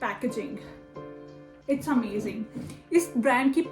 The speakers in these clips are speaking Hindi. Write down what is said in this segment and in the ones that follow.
Packaging, it's amazing. इस ब्रांड की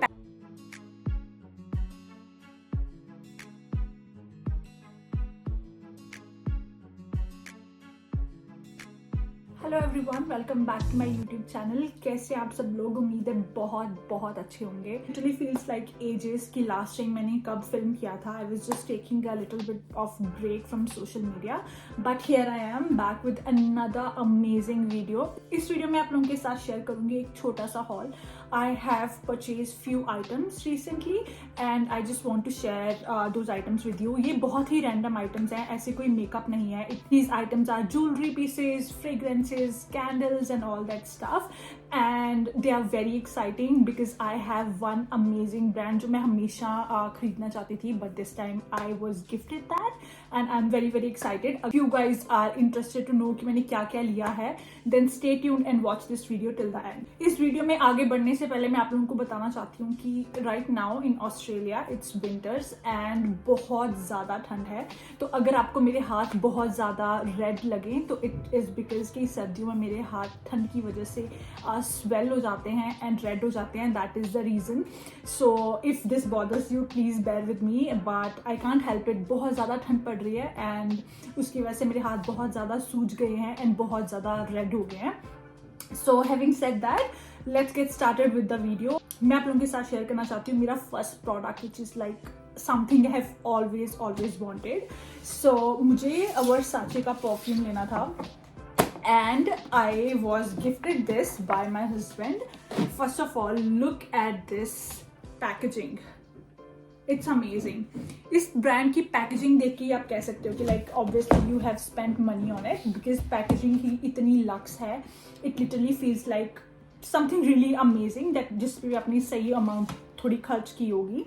hello everyone, welcome back to my YouTube channel. कैसे आप सब लोग? उम्मीद है बहुत बहुत अच्छे होंगे। लिटरली फील्स लाइक एजेस कि लास्ट टाइम मैंने कब फिल्म किया था। I was just taking a little bit of break from social media, but here I am back with another amazing video. इस वीडियो में आप लोगों के साथ शेयर करूंगी एक छोटा सा haul. I have purchase few items recently and I just want to share those items with you. ये बहुत ही रैंडम आइटम्स हैं, ऐसे कोई मेकअप नहीं है। These items are jewellery pieces, fragrances, candles and all that stuff, and they are very exciting because I have one amazing brand जो मैं हमेशा खरीदना चाहती थी, but this time I was gifted that and I'm very very excited. If you guys are interested to know कि मैंने क्या क्या लिया है, then stay tuned and watch this video till the end. इस वीडियो में आगे बढ़ने से पहले मैं आप लोगों को बताना चाहती हूँ कि right now in Australia it's winters and बहुत ज़्यादा ठंड है। तो अगर आपको मेरे हाथ बहुत ज़्यादा रेड लगे तो it is because कि सर्दियों में मेरे हाथ ठंड की वजह से स्वेल हो जाते हैं एंड रेड हो जाते हैं। That is the reason. So if this bothers you please bear with me, but I can't help it. बहुत ज़्यादा ठंड पड़ रही है एंड उसकी वजह से मेरे हाथ बहुत ज़्यादा सूज गए हैं एंड बहुत ज़्यादा रेड हो गए हैं। So having said that, let's get started with the video. मैं आप लोगों के साथ शेयर करना चाहती हूँ मेरा first product which is like something I have always wanted. So मुझे वर्साचे का परफ्यूम लेना था and I was gifted this by my husband. First of all, look at this packaging. It's amazing. इस ब्रांड की पैकेजिंग देख के आप कह सकते हो कि like obviously you have spent money on it because packaging ही इतनी लक्स है। It literally feels like something really amazing that जिस पे अपनी सही अमाउंट थोड़ी खर्च की होगी।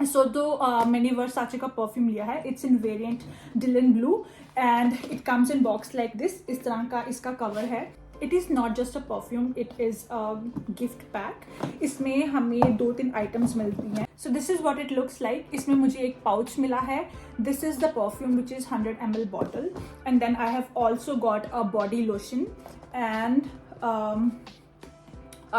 सो तो मैंने वर्साचे का परफ्यूम लिया है। It's in variant Dylan Blue and it comes in box like this. इस तरह का इसका कवर है। It is not just a perfume, it is a gift pack. इसमें हमें 2-3 आइटम्स मिलती हैं। So this is what it looks like. इसमें मुझे एक पाउच मिला है। This is the perfume which is 100 ml bottle and then I have also got a body lotion and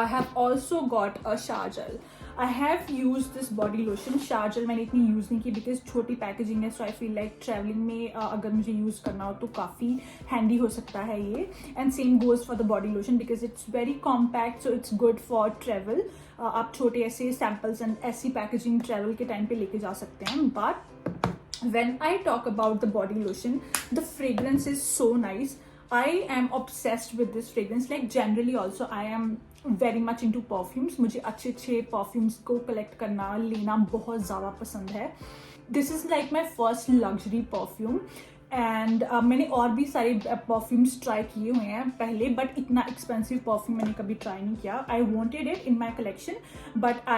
I have also got a shower gel. I have used this body lotion. shower gel मैंने इतनी यूज़ नहीं की बिकॉज छोटी पैकेजिंग है। सो आई फील लाइक ट्रैवलिंग में अगर मुझे यूज़ करना हो तो काफ़ी हैंडी हो सकता है ये। And same goes for the body lotion because it's very compact, so it's good for travel. आप छोटे ऐसे सैम्पल्स एंड ऐसी पैकेजिंग ट्रैवल के टाइम पे लेके जा सकते हैं। But when I talk about the body lotion, the fragrance is so nice. I am obsessed with this fragrance. Like generally also I am very much into perfumes. मुझे अच्छे अच्छे perfumes को collect करना, लेना बहुत ज़्यादा पसंद है। This is like my first luxury perfume. And मैंने और भी सारे परफ्यूम्स ट्राई किए हुए हैं पहले, बट इतना एक्सपेंसिव परफ्यूम मैंने कभी ट्राई नहीं किया। I wanted it in my collection but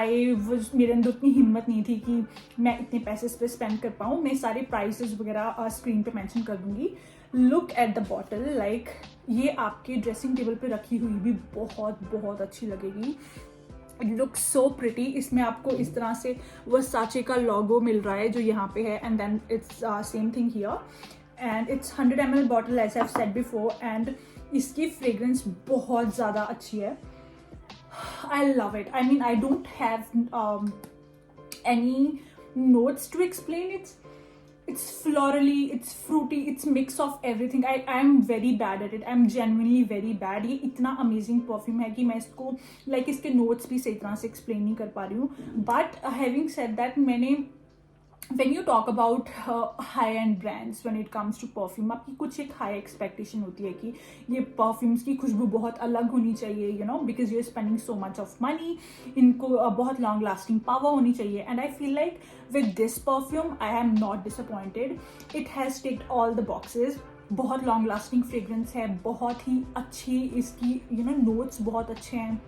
मेरे अंदर उतनी हिम्मत नहीं थी कि मैं इतने पैसे इस पर स्पेंड कर पाऊँ। मैं सारे प्राइसेस वगैरह स्क्रीन पे मेंशन कर दूंगी। Look at the bottle, like ये आपके ड्रेसिंग टेबल पे रखी हुई भी बहुत अच्छी लगेगी। It look so pretty. इसमें आपको इस तरह से वर्साचे का लोगो मिल रहा है जो यहाँ पे है and then it's same thing here and it's 100 ml bottle as I have said before and इसकी फ्रेग्रेंस बहुत ज़्यादा अच्छी है। I love it. I mean I don't have any notes to explain. It's florally, it's fruity, it's mix of everything. I'm very bad at it. I'm genuinely very bad. ये इतना amazing perfume है कि मैं इसको like इसके notes भी सही तरह से explain नहीं कर पा रही हूँ। But having said that, मैंने when you talk about high-end brands when it comes to perfume, आपकी कुछ एक high expectation होती है कि ये perfumes की खुशबू बहुत अलग होनी चाहिए, you know, because you're spending so much of money. इनको बहुत long lasting power होनी चाहिए and I feel like with this perfume I am not disappointed. It has ticked all the boxes. बहुत long lasting fragrance है, बहुत ही अच्छी इसकी notes बहुत अच्छे हैं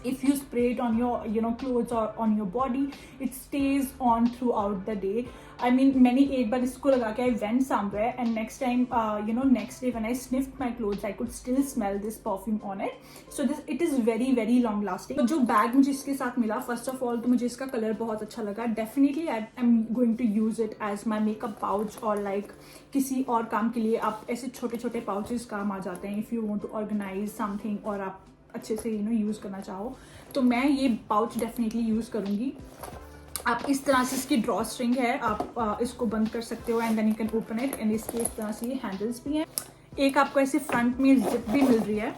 if you spray it on your clothes or on your body, it stays on throughout the day. I mean, मैंने एक बार इसको लगा के I went somewhere and next time next day when I sniffed my clothes I could still smell this perfume on it. So it is very very long lasting. तो जो बैग मुझे इसके साथ मिला, फर्स्ट ऑफ ऑल तो मुझे इसका कलर बहुत अच्छा लगा. Definitely I am going to use it as my makeup pouch और लाइक किसी और काम के लिए. आप ऐसे छोटे छोटे पाउचेस काम आ जाते हैं if you want to organise something और आप अच्छे से यूज़ करना चाहो, तो मैं ये पाउच डेफिनेटली यूज़ करूँगी. आप इस तरह से, इसकी ड्रॉ स्ट्रिंग है, आप इसको बंद कर सकते हो and then you can open it. And इसके इस तरह से ये हैंडल्स भी हैं. एक आपको ऐसे फ्रंट में जिप भी मिल रही है.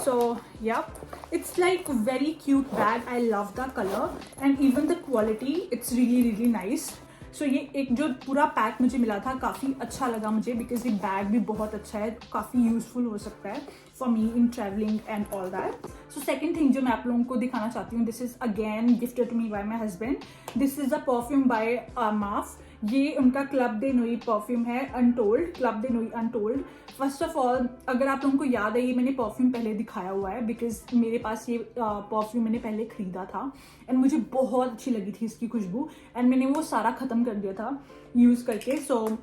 So ya it's like very cute bag. I love the colour and even the quality, it's really really nice. So ये एक जो पूरा पैक मुझे मिला था काफ़ी अच्छा लगा मुझे, बिकॉज ये बैग भी बहुत अच्छा है, काफ़ी यूजफुल हो सकता है for me in travelling and all that. So second thing जो मैं आप लोगों को दिखाना चाहती हूँ, this is again gifted to me by my husband. This is a perfume by Maaf. ये उनका क्लब दे नोई परफ्यूम है, अनटोल्ड, क्लब दे नोई अनटोल्ड. फर्स्ट ऑफ ऑल, अगर आप लोगों को याद है, ये मैंने परफ्यूम पहले दिखाया हुआ है बिकॉज मेरे पास ये परफ्यूम मैंने पहले खरीदा था एंड मुझे बहुत अच्छी लगी थी इसकी खुशबू एंड मैंने वो सारा ख़त्म कर दिया था यूज़ करके. सो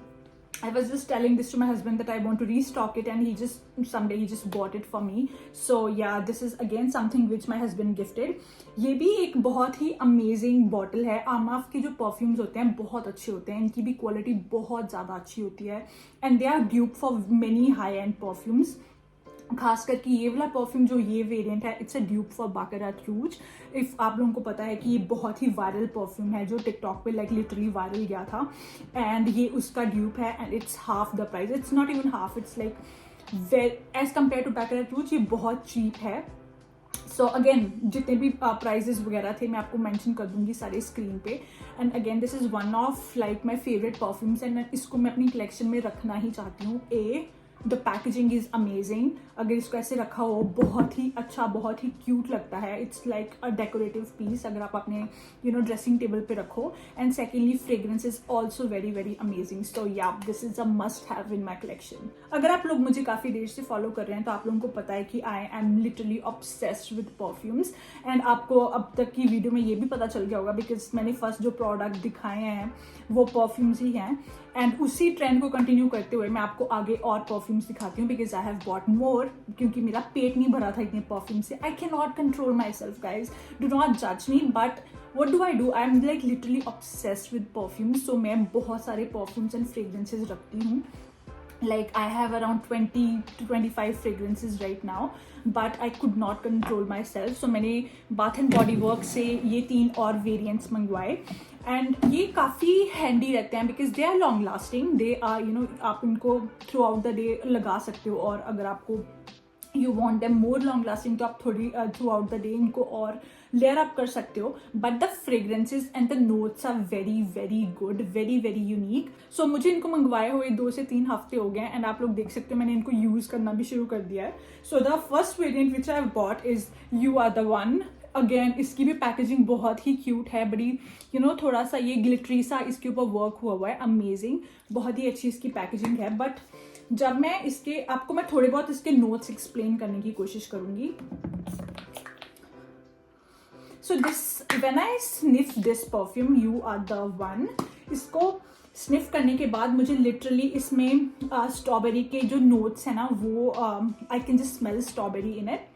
I was just telling this to my husband that I want to restock it and someday he just bought it for me. So yeah, this is again something which my husband gifted. ये भी एक बहुत ही amazing bottle है. आमाफ के जो perfumes होते हैं बहुत अच्छे होते हैं, इनकी भी क्वालिटी बहुत ज़्यादा अच्छी होती है and they are dupe for many high-end perfumes. खास करके ये वाला परफ्यूम जो ये वेरिएंट है, it's a dupe for Baccarat Rouge. If आप लोगों को पता है कि ये बहुत ही वायरल परफ्यूम है जो टिकटॉक पे लाइक लिटरली वायरल गया था एंड ये उसका ड्यूप है and it's half the price. It's not even half, it's like as compare to Baccarat Rouge ये बहुत चीप है. सो अगेन जितने भी प्राइजेस वगैरह थे मैं आपको मेंशन कर दूंगी सारे स्क्रीन पे. And again this is one of like my favourite perfumes and इसको मैं अपनी कलेक्शन में रखना ही चाहती हूँ. The packaging is amazing. अगर इसको ऐसे रखा हो बहुत ही अच्छा, बहुत ही क्यूट लगता है. It's like a decorative piece अगर आप अपने ड्रेसिंग टेबल पे रखो. And secondly fragrance is also very very amazing. So या this is a must have in my collection. अगर आप लोग मुझे काफ़ी देर से फॉलो कर रहे हैं तो आप लोगों को पता है कि I am literally obsessed with perfumes. And आपको अब तक की वीडियो में ये भी पता चल गया होगा बिकॉज मैंने फर्स्ट जो प्रोडक्ट दिखाए हैं वो परफ्यूम्स ही हैं. एंड उसी ट्रेंड को कंटिन्यू करते हुए मैं आपको आगे और परफ्यूम्स दिखाती हूँ because I have bought more, क्योंकि मेरा पेट नहीं भरा था इतने परफ्यूम से. I can not control my self guys, do not जज me. But what do I do, I am like literally obsessed with perfumes. So मैं बहुत सारे परफ्यूम्स एंड फ्रेग्रेंसेज रखती हूँ. Like I have around 20 to 25 fragrances right now, but I could not control myself. So मैंने Bath and Body Works से ये 3 और variants मंगवाए एंड ये काफ़ी हैंडी रहते हैं because they are long lasting. They are आप इनको थ्रू आउट द डे लगा सकते हो और अगर आपको you want them more long lasting तो आप थोड़ी थ्रू आउट द डे इनको और लेयर अप कर सकते हो. But the fragrances and the notes are very very good, very very unique. So मुझे इनको मंगवाए हुए 2 से 3 हफ्ते हो गए एंड आप लोग देख सकते हो मैंने इनको यूज़ करना भी शुरू कर दिया है. So the first variant which I have bought is you are the one. Again इसकी भी पैकेजिंग बहुत ही क्यूट है, बड़ी थोड़ा सा ये ग्लिटरी सा इसके ऊपर वर्क हुआ है. अमेजिंग, बहुत ही अच्छी इसकी पैकेजिंग है. बट जब मैं इसके आपको मैं थोड़े बहुत इसके नोट्स एक्सप्लेन करने की कोशिश करूंगी. So this when I sniff this perfume you are the one, इसको स्निफ करने के बाद मुझे लिटरली इसमें स्ट्रॉबेरी के जो नोट्स है ना वो I can just smell strawberry in it.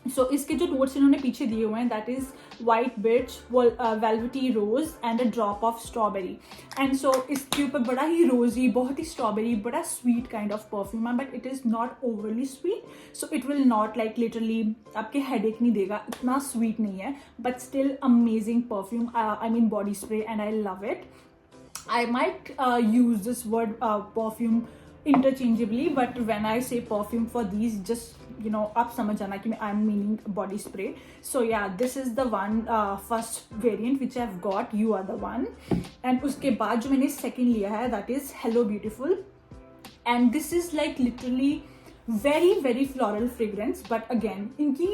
So इसके जो नोट्स इन्होंने पीछे दिए हुए हैं that is white birch, velvety rose and a drop of strawberry. And so इसके ऊपर बड़ा ही रोजी, बहुत ही स्ट्रॉबेरी, बड़ा स्वीट काइंड ऑफ परफ्यूम है but it is not overly sweet. So it will not like literally आपके हेडेक नहीं देगा, इतना स्वीट नहीं है but still amazing perfume. I mean body spray and I love it. I might use this word perfume interchangeably, but when I say perfume for these, just आप समझ जाना कि I'm meaning body spray. So yeah, this is the one first variant which I've got, you are the one. And उसके बाद जो मैंने second लिया है that is Hello Beautiful, and this is like literally very very floral fragrance. But again इनकी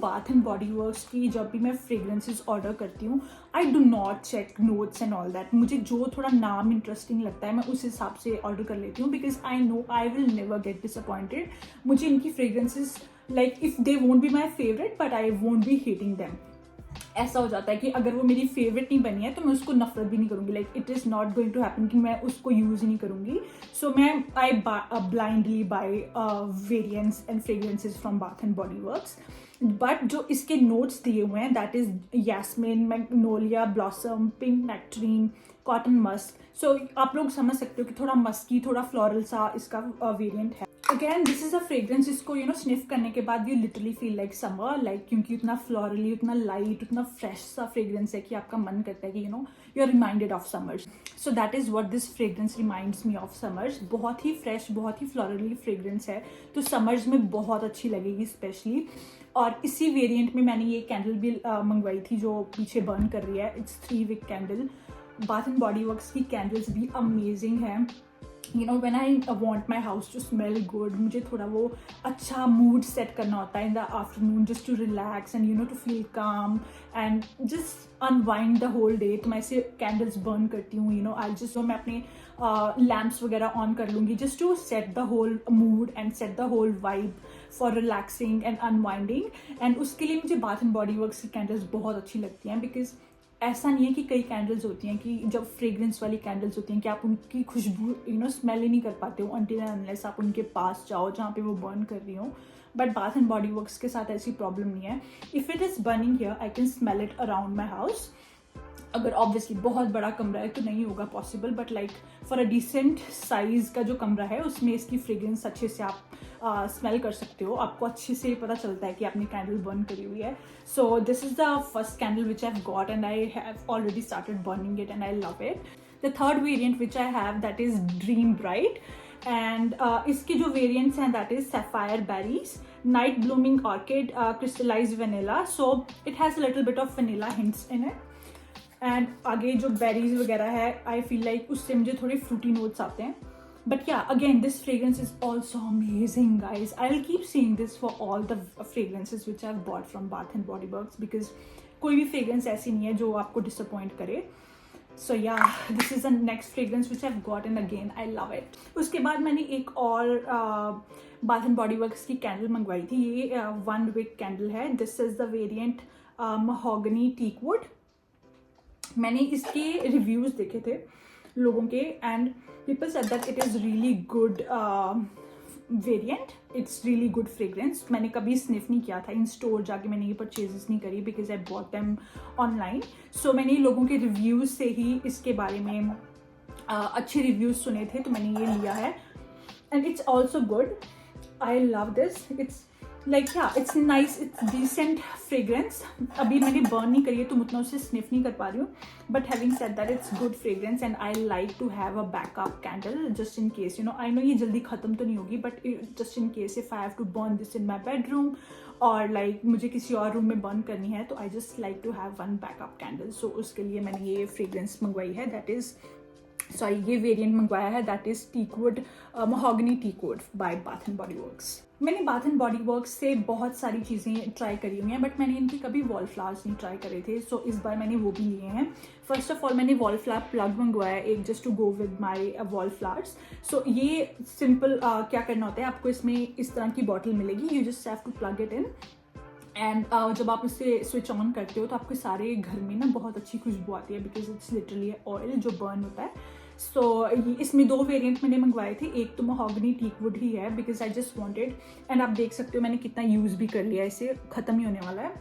बाथ एंड बॉडी वर्क्स की जब भी मैं फ्रेग्रेंसेस ऑर्डर करती हूँ I do not check notes and all that. मुझे जो थोड़ा नाम इंटरेस्टिंग लगता है मैं उस हिसाब से ऑर्डर कर लेती हूँ because I know I will never get disappointed. मुझे इनकी fragrances like if they won't be my favourite but I won't be hating them. ऐसा हो जाता है कि अगर वो मेरी फेवरेट नहीं बनी है तो मैं उसको नफरत भी नहीं करूँगी, like it is not going to happen कि मैं उसको यूज़ ही नहीं करूँगी। सो मैं I blindly buy variants and fragrances from Bath and Body Works. But जो इसके नोट्स दिए हुए हैं that is jasmine, magnolia blossom, pink nectarine, cotton musk. So आप लोग समझ सकते हो कि थोड़ा मस्की, थोड़ा फ्लोरल सा इसका वेरिएंट है। Again this is a fragrance जिसको स्निफ करने के बाद you literally feel like summer, like क्योंकि उतना फ्लोरली, उतना लाइट, उतना फ्रेश सा फ्रेग्रेंस है कि आपका मन करता है कि you are reminded of summers. So that is what this fragrance reminds me of summers. बहुत ही फ्रेश, बहुत ही फ्लोरली फ्रेग्रेंस है, तो समर्स में बहुत अच्छी लगेगी स्पेशली। और इसी वेरिएंट में मैंने ये कैंडल भी मंगवाई थी जो पीछे बर्न कर रही है। It's 3 wick candle. Bath and Body Works की कैंडल्स भी अमेजिंग है। When I want my house to smell good, मुझे थोड़ा वो अच्छा मूड सेट करना होता है in the afternoon, just to relax and to feel calm and just unwind the whole day. तो मैं ऐसे कैंडल्स बर्न करती हूँ। आई जस्ट मैं अपने लैम्प्स वगैरह ऑन कर लूँगी just to set the whole mood and set the whole vibe for relaxing and unwinding. And उसके लिए मुझे बाथ एंड बॉडी वर्क्स की कैंडल्स बहुत अच्छी लगती हैं, बिकॉज ऐसा नहीं है कि कई कैंडल्स होती हैं कि जब फ्रेग्रेंस वाली कैंडल्स होती हैं कि आप उनकी खुशबू स्मेल ही नहीं कर पाते हो अनटिल एंड अनलेस आप उनके पास जाओ जहाँ पे वो बर्न कर रही हो। But Bath and Body Works के साथ ऐसी प्रॉब्लम नहीं है। If it is burning here I can smell it around my house. अगर ऑब्वियसली बहुत बड़ा कमरा है तो नहीं होगा possible, but like for a decent size का जो कमरा है उसमें इसकी फ्रेग्रेंस अच्छे से आप स्मेल कर सकते हो। आपको अच्छे से पता चलता है कि आपने कैंडल बर्न करी हुई है। सो this is the first candle which I have got and I have already started burning it and I love it. The third variant which I have that is dream bright and इसके जो वेरिएंट्स हैं that is sapphire berries, night blooming orchid, crystallised vanilla. So it has a little bit of vanilla hints in it. And आगे जो बेरीज वगैरह है आई फील लाइक उससे मुझे थोड़े फ्रूटी नोट्स आते हैं। बट या again this fragrance is also amazing guys. I will keep seeing this for all the fragrances which I have bought from Bath and Body works, because कोई भी फ्रेग्रेंस ऐसी नहीं है जो आपको डिसअपॉइंट करे। सो या this is the next fragrance which I have got and again I love it. उसके बाद मैंने एक और बाथ एंड बॉडी वर्क्स की कैंडल मंगवाई थी। ये 1 wick कैंडल है। This is the variant mahogany teakwood. मैंने इसके रिव्यूज देखे थे लोगों के and people said that it is really good variant, it's really good fragrance. मैंने कभी स्निफ नहीं किया था इन स्टोर जाके, मैंने ये परचेजेस नहीं करी because I bought them online. So मैंने लोगों के रिव्यूज से ही इसके बारे में अच्छे रिव्यूज सुने थे तो मैंने ये लिया है and it's also good. I love this. It's like it's nice, it's decent fragrance. अभी मैंने बर्न नहीं करी है तो उतना उसे स्निफ नहीं कर पा रही हूँ, but having said that it's good fragrance and I like to have a backup candle just in case. I know ये जल्दी खत्म तो नहीं होगी but just in case if I have to burn this in my bedroom और लाइक मुझे किसी और रूम में बर्न करनी है तो I just like to have 1 backup candle. So उसके लिए मैंने ये फ्रेग्रेंस मंगवाई है, दैट इज ये वेरिएंट मंगवाया है that is teakwood, mahogany teakwood by Bath and Body Works. मैंने बाथ एंड बॉडी वर्क्स से बहुत सारी चीज़ें ट्राई करी हुई हैं बट मैंने इनकी कभी वॉल फ्लावर्स नहीं ट्राई करे थे। सो इस बार मैंने वो भी लिए हैं। फर्स्ट ऑफ ऑल मैंने वॉल फ्लावर प्लग मंगवाया एक just to go with my wall flowers. So ये सिंपल क्या करना होता है, आपको इसमें इस तरह की बॉटल मिलेगी, you just have to plug it in and जब आप इसे स्विच ऑन करते हो तो आपके सारे घर में ना बहुत अच्छी खुशबू आती है बिकॉज इट्स लिटरली ऑयल जो बर्न होता है। सो इसमें 2 वेरिएंट मैंने मंगवाए थे, एक तो महोगनी टीकवुड ही है because I just wanted and आप देख सकते हो मैंने कितना यूज़ भी कर लिया, इसे ख़त्म ही होने वाला है।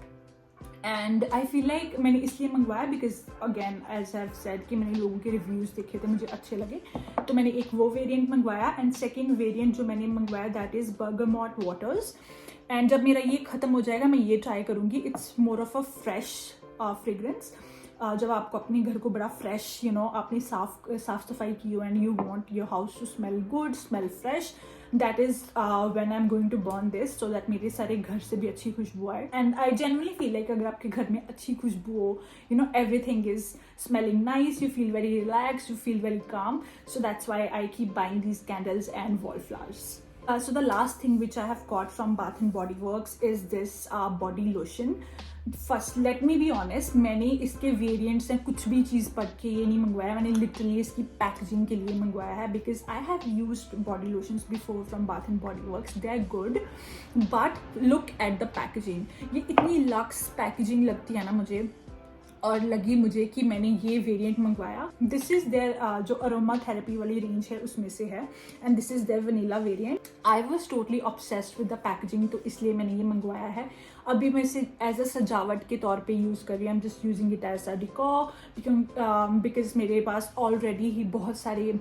एंड आई फील लाइक मैंने इसलिए मंगवाया because again as I have said कि मैंने लोगों के रिव्यूज़ देखे थे, मुझे अच्छे लगे तो मैंने एक वो वेरिएंट मंगवाया। एंड सेकेंड वेरिएंट जो मैंने मंगवाया that is bergamot waters. And जब मेरा ये ख़त्म हो जाएगा मैं ये ट्राई करूँगी। It's more of a fresh fragrance. जब आपको अपने घर को बड़ा फ्रेश आपने साफ सफाई की हो and you want your house to smell good, smell fresh, that is when I am going to burn this so that मेरे सारे घर से भी अच्छी खुशबू आए। And I genuinely feel like अगर आपके घर में अच्छी खुशबू हो, everything is smelling nice, you feel very relax, you feel very calm. So that's why I keep buying these candles and wall flowers. So the last thing which I have got from Bath and Body Works is this body lotion. First let me be honest, मैंने इसके वेरिएंट्स हैं कुछ भी चीज़ पढ़ के ये नहीं मंगवाया, मैंने लिटरली इसकी पैकेजिंग के लिए मंगवाया है, because I have used body lotions before from Bath and Body Works, they are good, but look at the packaging, ये इतनी लक्स पैकेजिंग लगती है ना मुझे, और लगी मुझे कि मैंने ये वेरिएंट मंगवाया। दिस इज देयर जो अरोमा थेरेपी वाली रेंज है उसमें से है, and this is their vanilla variant. I was totally obsessed with the packaging, तो इसलिए मैंने ये मंगवाया है। अभी मैं इसे एज अ सजावट के तौर पे यूज़ कर रही हूँ, I am just using it as a decor, because मेरे पास ऑलरेडी ही बहुत सारे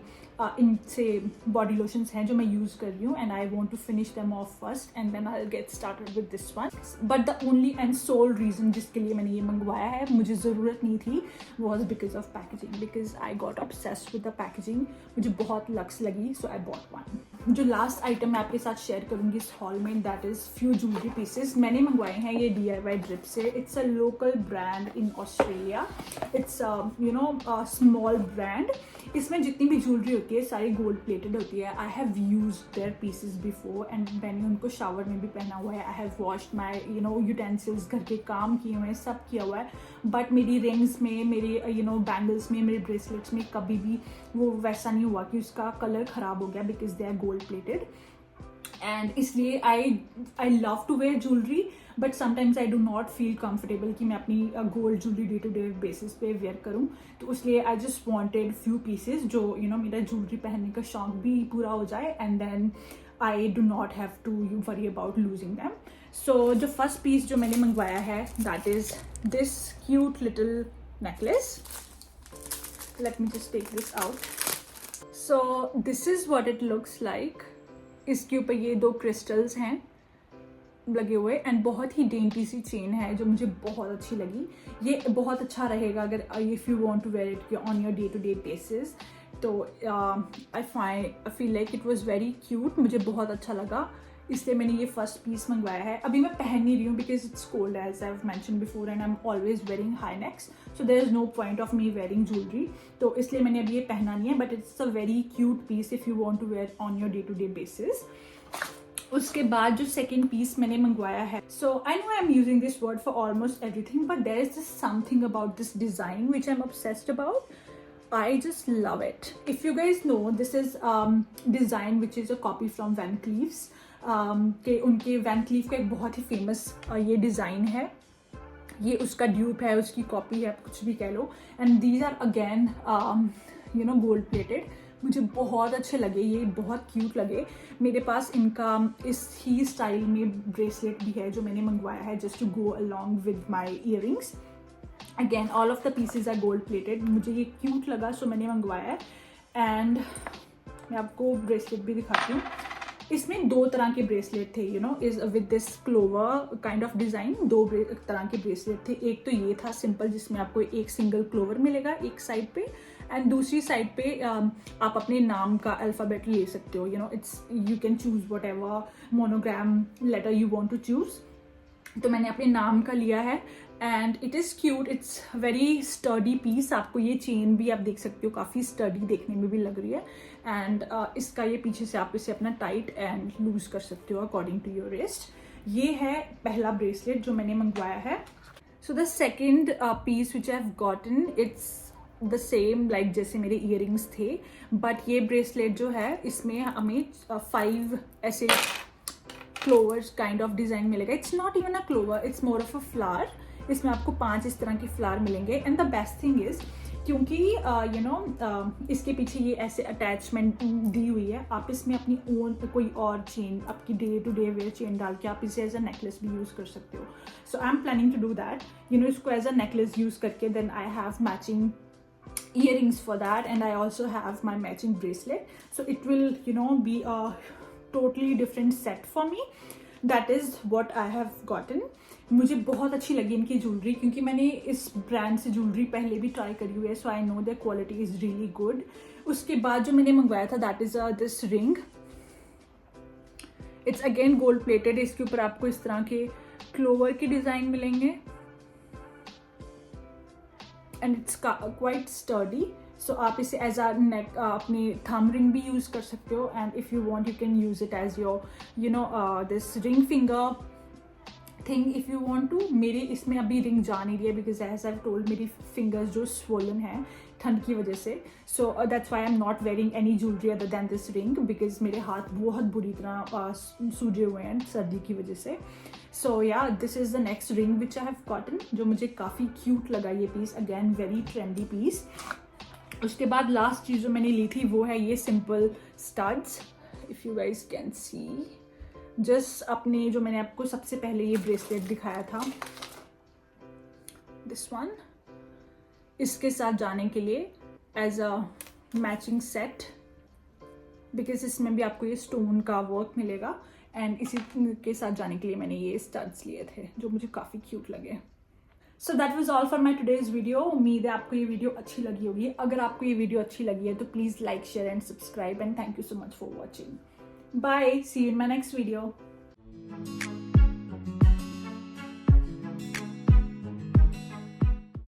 इनसे बॉडी लोशंस हैं जो मैं यूज़ कर रही हूँ, and I want to finish them off first and then I get started with this one. But the only and sole reason जिसके लिए मैंने ये मंगवाया है, मुझे ज़रूरत नहीं थी, was because of packaging, because I got obsessed with the packaging, मुझे बहुत लक्स लगी, सो आई बॉट वन। जो लास्ट आइटम मैं आपके साथ शेयर करूँगी इस हॉल में, that is few jewellery pieces. मैंने मंगवाए हैं ये DIY ड्रिप से, it's a local brand in Australia, it's you know small brand. इसमें जितनी भी ज्वेलरी होती है सारी गोल्ड प्लेटेड होती है। I have used their pieces before and मैंने उनको शावर में भी पहना हुआ है। I have washed my you know utensils, घर के काम किए हुए हैं, सब किया हुआ है, बट मेरी रिंग्स में, मेरे यू नो बैंगल्स में, मेरे ब्रेसलेट्स में कभी भी वो वैसा नहीं हुआ कि उसका कलर ख़राब हो गया, because they are gold plated. And इसलिए I love to wear jewellery, but sometimes I do not feel comfortable कि मैं अपनी gold jewellery day to day basis पे वेयर करूँ, तो इसलिए I just wanted few pieces जो यू नो मेरा ज्वेलरी पहनने का शौक भी पूरा हो जाए, and then I do not have to worry about losing them. So जो फर्स्ट पीस जो मैंने मंगवाया है, that is this cute little necklace. Let me just take this out. So this is what it looks like. इसके ऊपर ये 2 क्रिस्टल्स हैं लगे हुए, एंड बहुत ही डेंटी सी चेन है जो मुझे बहुत अच्छी लगी। ये बहुत अच्छा रहेगा अगर if you want to wear it on your day to day basis, तो I feel like it was very cute, मुझे बहुत अच्छा लगा, इसलिए मैंने ये फर्स्ट पीस मंगवाया है। अभी मैं पहन नहीं रही हूँ because it's cold as I have mention before, and I am always wearing high necks, so there is no point of me wearing jewellery, तो इसलिए मैंने अभी ये पहना नहीं है, but it's a very cute piece if you want to wear on your day to day basis. उसके बाद जो सेकेंड पीस मैंने मंगवाया है, so I know I am using this word for almost everything, but there is just something about this design which I am obsessed about. I just love it. If you guys know, this is design which is a copy from Van Cleef's. के उनके Van Cleef का एक बहुत ही फेमस ये डिज़ाइन है, ये उसका ड्यूप है, उसकी कॉपी है, आप कुछ भी कह लो, and these are again you know gold plated. मुझे बहुत अच्छे लगे, ये बहुत क्यूट लगे। मेरे पास इनका इस ही स्टाइल में ब्रेसलेट भी है जो मैंने मंगवाया है just to go along with my earrings. Again all of the pieces are gold plated, मुझे ये क्यूट लगा सो मैंने मंगवाया है। एंड मैं आपको ब्रेसलेट भी दिखाती हूँ। इसमें 2 तरह के ब्रेसलेट थे, you know, is with this clover kind of design. 2 तरह के ब्रेसलेट थे। एक तो ये था सिंपल जिसमें आपको एक सिंगल क्लोवर मिलेगा एक साइड पे, एंड दूसरी साइड पे आप अपने नाम का अल्फ़ाबेट ले सकते हो, you know, it's you can choose whatever monogram letter you want to choose. तो मैंने अपने नाम का लिया है, and it is cute, it's very sturdy piece. आपको ये चेन भी आप देख सकते हो, काफ़ी स्टर्डी देखने में भी लग रही है, एंड इसका ये पीछे से आप इसे अपना टाइट एंड लूज कर सकते हो अकॉर्डिंग टू योर रिस्ट। ये है पहला ब्रेसलेट जो मैंने मंगवाया है। So the second piece which I have gotten, it's the same like जैसे मेरे ईयरिंग्स थे, बट ये ब्रेसलेट जो है इसमें हमें 5 ऐसे फ्लावर्स काइंड ऑफ डिज़ाइन मिलेगा। It's not even a clover, it's more of a flower. इसमें आपको 5 इस तरह के फ्लावर मिलेंगे, and the best thing is क्योंकि यू नो इसके पीछे ये ऐसे अटैचमेंट दी हुई है, आप इसमें अपनी ओन कोई और चेन, आपकी day to day wear chain डाल के आप इसे एज अ नेकलेस भी यूज़ कर सकते हो। So I am planning to do that, you know, इसको एज अ नेकलेस यूज़ करके then I have matching earrings for that, and I also have my matching bracelet, so it will, you know, be a totally different set for me. That is what I have gotten. मुझे बहुत अच्छी लगी इनकी ज्वेलरी, क्योंकि मैंने इस ब्रांड से ज्वेलरी पहले भी ट्राई करी हुई है, so I know the quality is really good. उसके बाद जो मैंने मंगवाया था that is this ring, it's again gold plated. इसके ऊपर आपको इस तरह के क्लोवर के डिजाइन मिलेंगे, एंड इट्स क्वाइट स्टर्डी, सो आप इसे एज आ नेक अपनी थम रिंग भी यूज़ कर सकते हो, and if you want you can use it as your you know this ring finger, thing if you want to, मेरी इसमें अभी रिंग जा नहीं रही है बिकॉज एज आई टोल्ड मेरी फिंगर्स जो स्वोलन है ठंड की वजह से, so that's why I am not wearing any jewellery other than this ring because मेरे हाथ बहुत बुरी तरह सूजे हुए हैं सर्दी की वजह से. सो या this is the next ring which I have gotten, जो मुझे काफ़ी क्यूट लगा ये piece, again very trendy piece. उसके बाद लास्ट चीज़ जो मैंने ली थी वो है ये simple studs, if you guys can see. Just अपने जो मैंने आपको सबसे पहले ये ब्रेसलेट दिखाया था, दिस वन, इसके साथ जाने के लिए as a matching set, because इसमें भी आपको ये स्टोन का वर्क मिलेगा. एंड इसी के साथ जाने के लिए मैंने ये स्टड्स लिए थे जो मुझे काफ़ी क्यूट लगे. So that was all for my today's video. उम्मीद है आपको ये वीडियो अच्छी लगी होगी. अगर आपको ये वीडियो अच्छी लगी है तो please like, share and subscribe, and thank you so much for watching. Bye, see you in my next video.